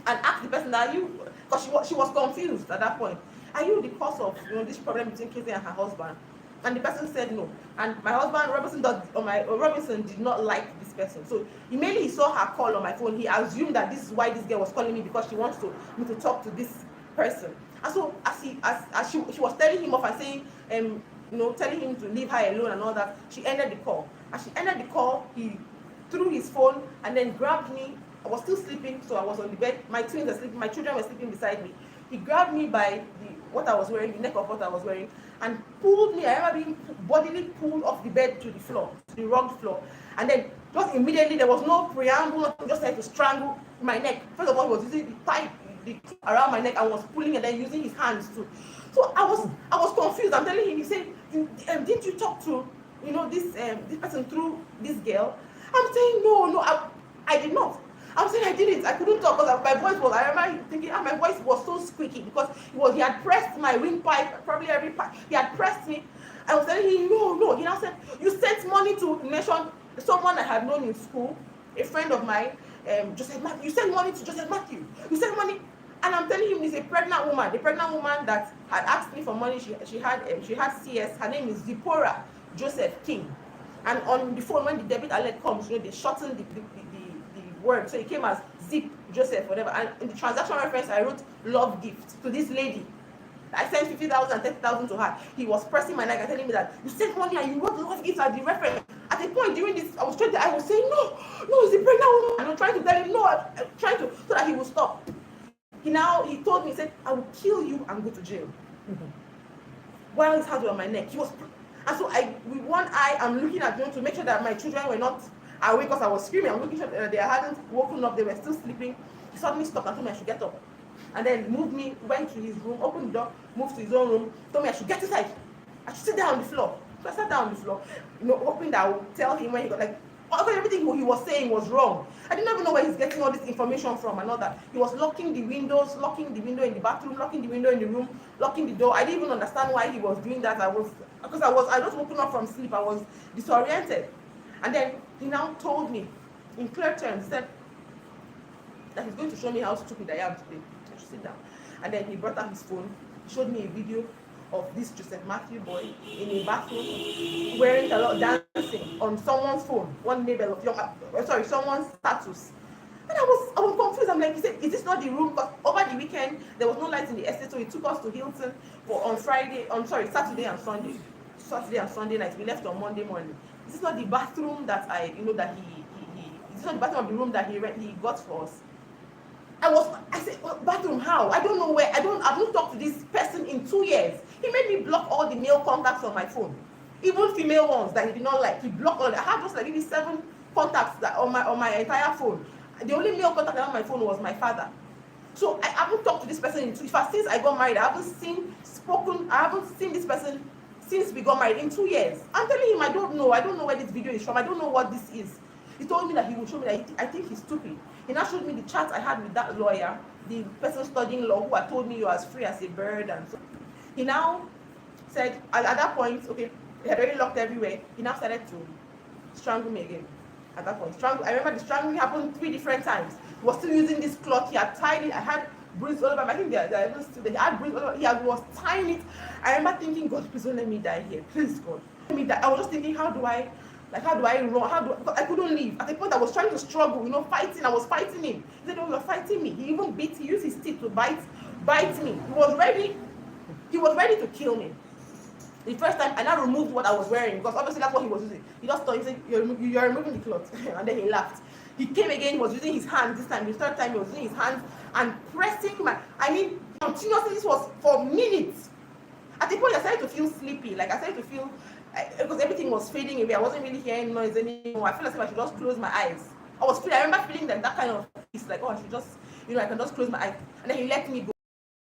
and asked the person, that, are you, because she was confused at that point, are you the cause of this problem between Kezia and her husband? And the person said no. And my husband, Robinson, did not like this person. So immediately he saw her call on my phone, he assumed that this is why this girl was calling me, because she wants me to talk to this person. And so as she was telling him off and saying, telling him to leave her alone and all that, she ended the call. As she ended the call, he threw his phone and then grabbed me. I was still sleeping, so I was on the bed. My twins were sleeping, my children were sleeping beside me. He grabbed me by what I was wearing, the neck of what I was wearing, and pulled me. I remember being bodily pulled off the bed to the floor, to the rugged floor. And then just immediately, there was no preamble, nothing, just like to strangle my neck. First of all, he was using the around my neck and was pulling and then using his hands too. So I was confused. I'm telling him, he said, didn't you talk to this person through this girl? I'm saying no, I did not. I'm saying I didn't. I couldn't talk because my voice was, I remember thinking, my voice was so squeaky because he had pressed my windpipe, probably every part. He had pressed me. I was telling him, no. He now said, you sent money to mention someone I had known in school, a friend of mine, Joseph Matthew. You sent money to Joseph Matthew. You sent money. And I'm telling him, he's a pregnant woman. The pregnant woman that had asked me for money, she had CS. Her name is Zipporah Joseph King. And on the phone, when the debit alert comes, they shorten the word, so it came as Zip Joseph, whatever. And in the transaction reference, I wrote love gift to this lady. I sent 50,000 and 30,000 to her. He was pressing my neck and telling me that you sent money and you wrote love gift at the reference. At a point during this, I was saying no, it's a pregnant woman. And I'm trying to tell him no, I'm trying to, so that he will stop. He told me, he said, I will kill you and go to jail. While his hands were on my neck, and so with one eye, I'm looking at him to make sure that my children were not awake because I was screaming. I'm looking sure they hadn't woken up, they were still sleeping. He suddenly stopped and told me I should get up. And then moved me, went to his room, opened the door, moved to his own room, told me I should get inside. I should sit down on the floor. So I sat down on the floor, hoping that I would tell him when he got everything he was saying was wrong. I didn't even know where he's getting all this information from and all that. He was locking the window in the bathroom, locking the window in the room, locking the door. I didn't even understand why he was doing that. I just woken up from sleep. I was disoriented. And then he now told me in clear terms, said that he's going to show me how stupid I am today. I should sit down. And then he brought out his phone, showed me a video of this Joseph Matthew boy in a bathroom wearing a lot, dancing on someone's phone, someone's status. And I was confused. I'm like, he said, is this not the room? Because over the weekend there was no light in the estate, so he took us to Hilton for Saturday and Sunday. Saturday and Sunday night. We left on Monday morning. This is not the bathroom that this is not the bathroom of the room that he got for us. I said, bathroom, how? I don't know where. I've not talked to this person in 2 years. He made me block all the male contacts on my phone. Even female ones that he did not like. He blocked all. I had just maybe 7 contacts that on my entire phone. The only male contact on my phone was my father. So I haven't talked to this person in 2 years. Since I got married, I haven't seen this person since we got married in 2 years. I'm telling him I don't know where this video is from. I don't know what this is. He told me that he would show me that I think he's stupid. He now showed me the chat I had with that lawyer, the person studying law, who had told me you're as free as a bird. And so he now said, at that point, okay, he had already locked everywhere. He now started to strangle me again. At that point, I remember the strangling happened 3 different times. He was still using this cloth. He had tied it. I had bruises all over. I think they had bruises all over. He was tying it. I remember thinking, God, please don't let me die here. Please, God. Let me die. I was just thinking, how do I run? I couldn't leave. At the point I was trying to struggle, fighting. I was fighting him. He said, oh, you're fighting me. He even he used his teeth to bite me. He was ready to kill me. The first time, I now removed what I was wearing, because obviously that's what he was using. He just thought, he said, you're removing the cloth. And then he laughed. He came again, he was using his hands this time. The third time, he was using his hands and pressing continuously. This was for minutes. At the point, I started to feel sleepy. I started to feel, because everything was fading away. I wasn't really hearing noise anymore. I felt as if I should just close my eyes. I remember feeling that kind of peace, I should just, I can just close my eyes. And then he let me go.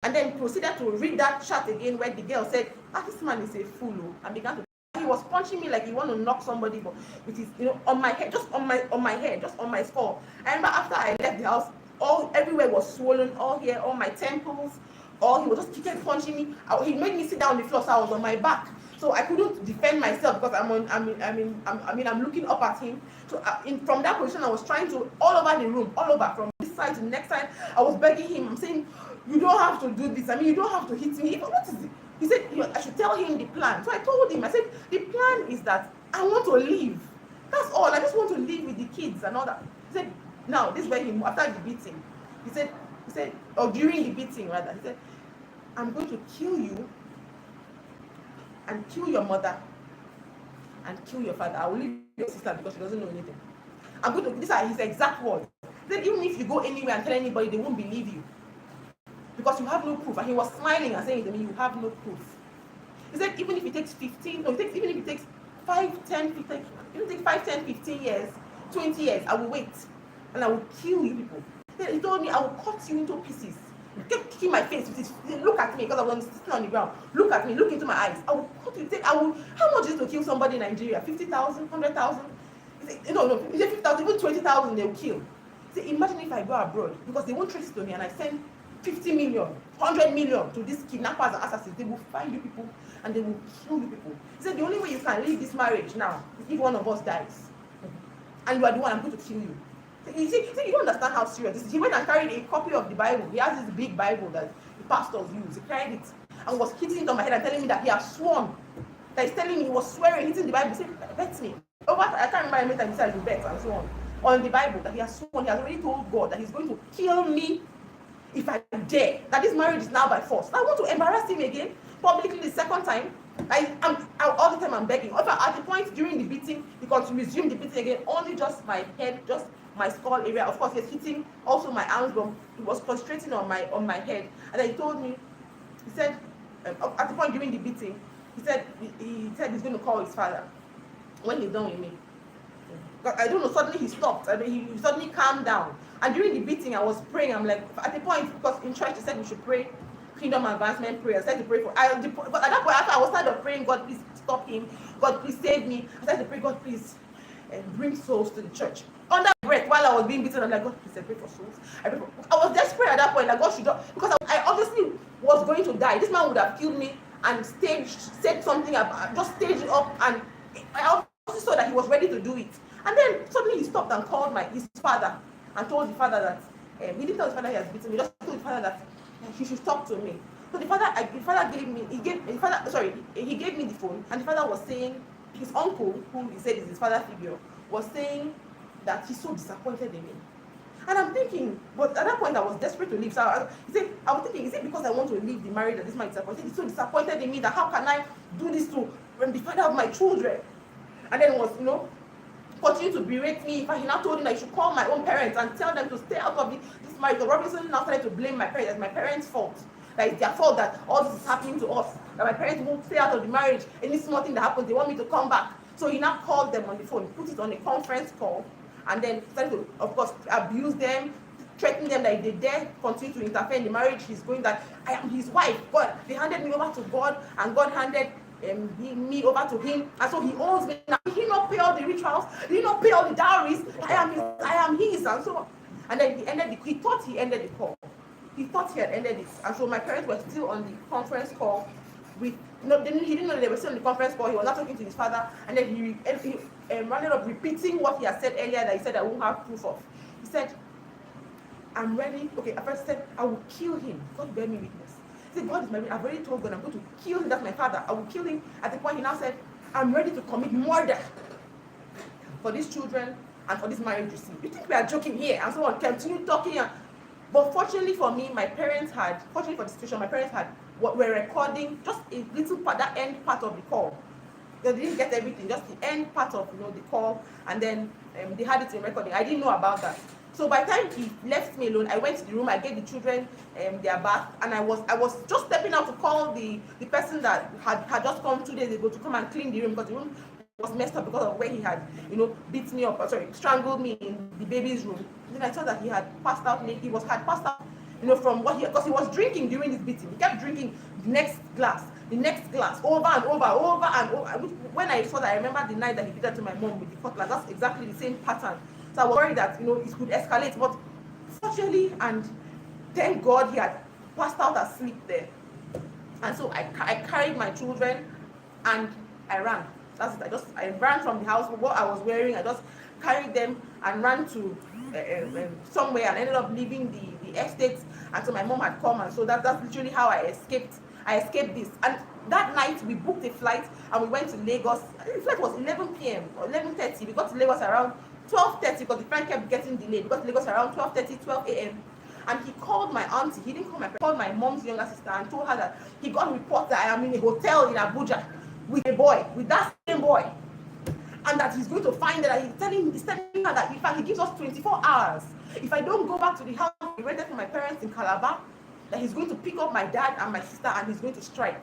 And then proceeded to read that chat again where the girl said, this man is a fool. And began to, he was punching me like he want to knock somebody, but with his, on my head, just on my head, just on my skull. I remember after I left the house, everywhere was swollen, all here, all my temples, all he was just kept punching me. He made me sit down on the floor, so I was on my back. So I couldn't defend myself because I'm looking up at him. So from that position, I was trying to all over the room, all over from this side to the next side. I was begging him. I'm saying, you don't have to do this. You don't have to hit me. What is it? He said, I should tell him the plan. So I told him. I said, the plan is that I want to leave. That's all. I just want to live with the kids and all that. He said, now this is where after the beating, he said, or during the beating rather, he said, I'm going to kill you and kill your mother and kill your father. I will leave your sister because she doesn't know anything. I'm going to, these are his exact words. He said, even if you go anywhere and tell anybody, they won't believe you because you have no proof. And he was smiling and saying to me, you have no proof. He said, even if it takes 15, no, even if it takes 5, 10, 15, even if it takes 5, 10, 15 years, 20 years, I will wait and I will kill you people. Then he told me, I will cut you into pieces. He kept kicking my face. Look at me because I was sitting on the ground. Look at me. Look into my eyes. I will cut you. How much is it to kill somebody in Nigeria? 50,000, 100,000? No. He said 50,000, even 20,000 they will kill. He said, imagine if I go abroad because they won't trace it to me and I send 50 million, 100 million to these kidnappers and assassins. They will find you people and they will kill you people. He said the only way you can leave this marriage now is if one of us dies. And you are the one, I'm going to kill you. You see, you don't understand how serious this is. He went and carried a copy of the Bible. He has this big Bible that the pastors use. He carried it and was hitting it on my head and telling me that he has sworn. That he's telling me he was swearing, hitting the Bible. He said, bet me. I can't remember how many times he said you bet and so on the Bible, that he has sworn. He has already told God that he's going to kill me if I dare. That this marriage is now by force. I want to embarrass him again, publicly the second time. All the time I'm begging. At the point during the beating, because he resumed the beating again, only just my head, just my skull area. Of course, he's hitting also my arms, but he was concentrating on my head. And then he told me, he said, at the point during the beating, he said he's going to call his father when he's done with me. But I don't know, suddenly he stopped. He suddenly calmed down. And during the beating, I was praying. I'm like, at the point, because in church they said we should pray kingdom advancement prayer. I started to pray but at that point, after I was tired of praying, God, please stop him. God, please save me. I started to pray, God, please bring souls to the church. Under breath, while I was being beaten, I'm like, God, please pray for souls. I was desperate at that point, like God should, because I obviously was going to die. This man would have killed me and said something about, just staged it up, and I also saw that he was ready to do it. And then suddenly he stopped and called his father and told the father that he didn't tell his father he has beaten me. He just told the father that he should talk to me. So the father gave me the phone, and the father was saying, his uncle, who he said is his father figure, was saying that he's so disappointed in me. And I'm thinking, but at that point I was desperate to leave. So I was thinking, is it because I want to leave the marriage that this man is disappointed? He's so disappointed in me that how can I do this to the father of my children? And then was, continue to berate me. In fact, he now told him that I should call my own parents and tell them to stay out of this marriage. So Robinson now started to blame my parents as my parents' fault. That it's their fault that all this is happening to us. That my parents won't stay out of the marriage. Any small thing that happens, they want me to come back. So he now called them on the phone, put it on a conference call, and then started to, of course, abuse them, threaten them that if they dare continue to interfere in the marriage, he's going that I am his wife. God, they handed me over to God, and God handed me over to him, and so he owns me now. Did he not pay all the rituals? Did he not pay all the dowries? I am his, and so on. And then he thought he ended the call. He thought he had ended it, and so my parents were still on the conference call with he didn't know they were still on the conference call. He was not talking to his father, and then he ended up repeating what he had said earlier that he said I won't have proof of. He said, I'm ready. Okay, at first he said, I will kill him. God bear me witness. He said, God is my witness. I've already told God I'm going to kill him. That's my father. I will kill him. At the point he now said, I'm ready to commit murder for these children and for this marriage, you see. You think we are joking here? And so on. Continue talking. But fortunately for me, fortunately for the situation, my parents were recording just a little part, that end part of the call. They didn't get everything, just the end part of the call, and then they had it in recording. I didn't know about that. So by the time he left me alone, I went to the room, I gave the children their bath, and I was just stepping out to call the person that had just come 2 days ago to come and clean the room, because the room was messed up because of where he had, beat me up, strangled me in the baby's room. Then I saw that he had passed out, he had passed out from what because he was drinking during this beating. He kept drinking the next glass, over and over. When I saw that, I remember the night that he did that to my mom with the cutlass. That's exactly the same pattern. So I was worried that, it could escalate. But fortunately, and thank God, he had passed out asleep there. And so I carried my children and I ran. That's it. I ran from the house with what I was wearing. I just carried them and ran to somewhere and ended up leaving the estate until my mom had come. And so that's literally how I escaped this. And that night we booked a flight and we went to Lagos. The flight was 11 p.m. or 11:30. We got to Lagos around 12:30 because the flight kept getting delayed. We got to Lagos around 12:30, 12 a.m. And he called my auntie. He didn't call my parents. He called my mom's younger sister and told her that he got a report that I am in a hotel in Abuja with that same boy, and that he's going to find that he's telling her that in fact he gives us 24 hours. If I don't go back to the house we rented from my parents in Calabar, that he's going to pick up my dad and my sister and he's going to strike.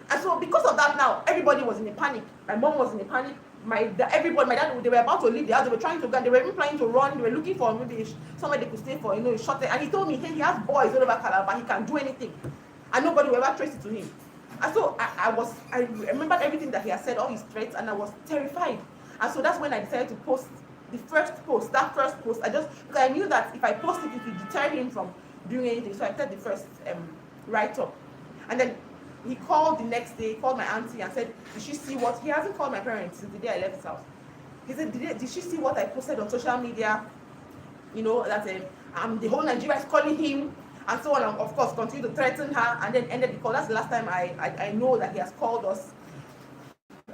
And so because of that, now everybody was in a panic. My mom was in a panic. My dad, they were about to leave the house. They were trying to go. They were even planning to run. They were looking for maybe somewhere they could stay for, a short time. And he told me, hey, he has boys all over Calabar. He can do anything, and nobody will ever trace it to him. And so I remembered everything that he had said, all his threats, and I was terrified. And so that's when I decided to post the first post. That first post, because I knew that if I posted it would deter him from doing anything. So I said the first write-up, and then he called the next day. He called my auntie and said, did she see what? He hasn't called my parents since the day I left his house. He said, did she see what I posted on social media? That the whole Nigeria is calling him, and so on. And of course, continue to threaten her, and then ended the call. That's the last time I know that he has called us.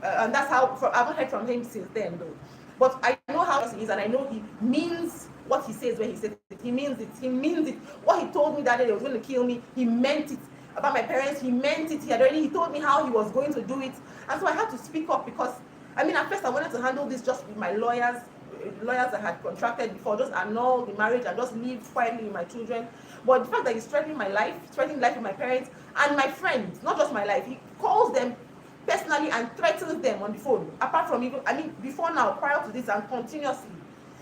And that's how I haven't heard from him since then, though. But I know how he is, and I know he means what he says when he says it. He means it. He means it. What he told me that day he was going to kill me, he meant it. About my parents, he meant it. He told me how he was going to do it. And so I had to speak up because, at first I wanted to handle this just with my lawyers I had contracted before, just annul the marriage and just live quietly with my children. But the fact that he's threatening my life, threatening life with my parents and my friends, not just my life, he calls them personally and threatens them on the phone. Apart from before now, prior to this, and continuously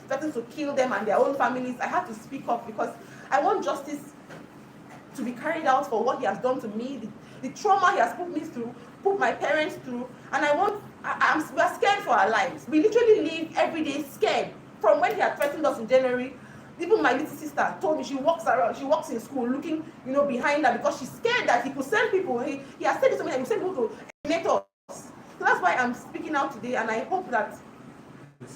threatens to kill them and their own families. I had to speak up because I want justice to be carried out for what he has done to me, the trauma he has put my parents through, and we're scared for our lives. We literally live every day scared. From when he had threatened us in January, even my little sister told me she walks in school looking, behind her because she's scared that he could send people. He has said this to me that he will send people to eliminate us. So that's why I'm speaking out today, and I hope that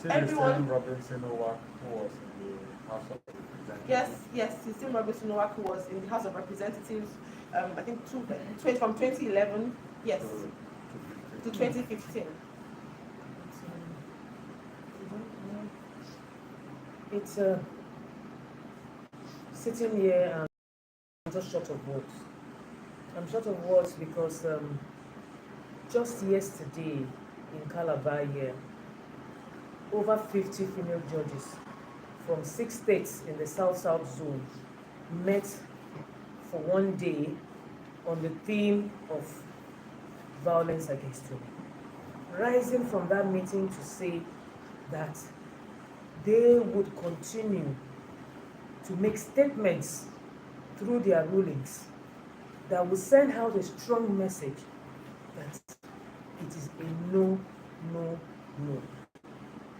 everyone. Robinson Uwak, who was in the House of Representatives. Yes, System Robinson Uwak, who was in the House of Representatives, I think from 2011, yes, to 2015. It's sitting here and I'm just short of words. I'm short of words because just yesterday in Calabar here, over 50 female judges from 6 states in the South-South zone met for one day on the theme of violence against women. Rising from that meeting to say that they would continue to make statements through their rulings that will send out a strong message that it is a no, no, no.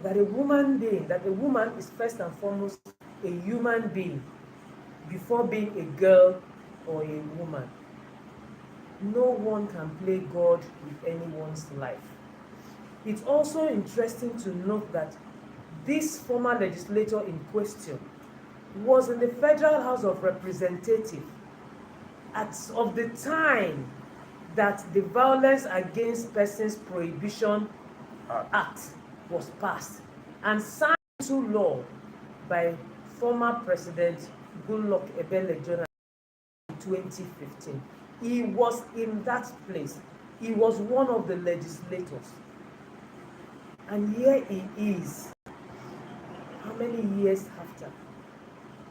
That a woman is first and foremost a human being before being a girl or a woman. No one can play God with anyone's life. It's also interesting to note that this former legislator in question was in the Federal House of Representatives of the time that the Violence Against Persons Prohibition Act was passed and signed into law by former President Goodluck Ebele Jonathan in 2015. He was in that place. He was one of the legislators. And here he is. How many years after?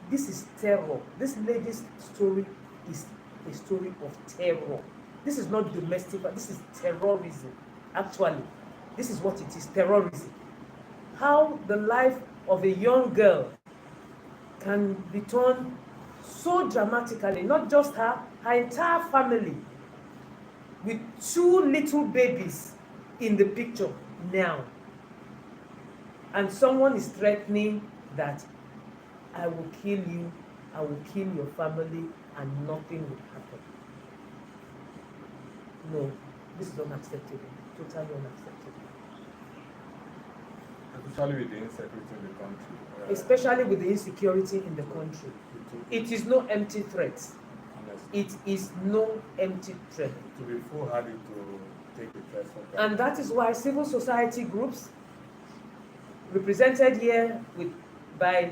This is terror. This lady's story is a story of terror. This is not domestic, but this is terrorism. Actually, this is what it is, terrorism. How the life of a young girl can be turned so dramatically, not just her entire family, with 2 little babies in the picture now. And someone is threatening that I will kill you, I will kill your family, and nothing will happen. No, this is unacceptable, totally unacceptable. Especially with the insecurity in the country. Especially with the insecurity in the country. It is no empty threat. Honestly, It is no empty threat. to be foolhardy to take the threat for granted. And that is why civil society groups represented here by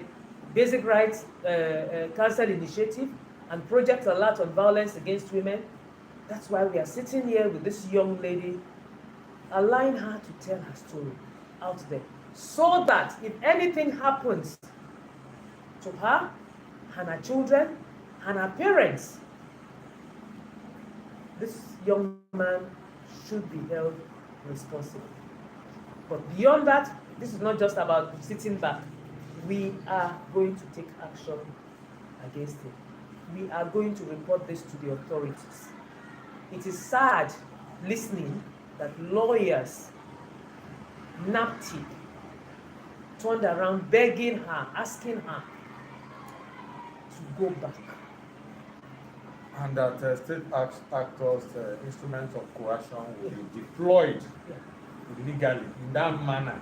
Basic Rights Council Initiative and Project Alert on Violence Against Women, that's why we are sitting here with this young lady, allowing her to tell her story out there, so that if anything happens to her and her children and her parents, this young man should be held responsible. But beyond that, this is not just about sitting back. We are going to take action against it. We are going to report this to the authorities. It is sad listening that lawyers, NAPTIP, turned around begging her, asking her to go back. And that state actors' instruments of coercion will be deployed illegally in that manner.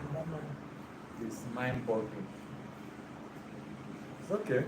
It's mind-boggling. It's okay.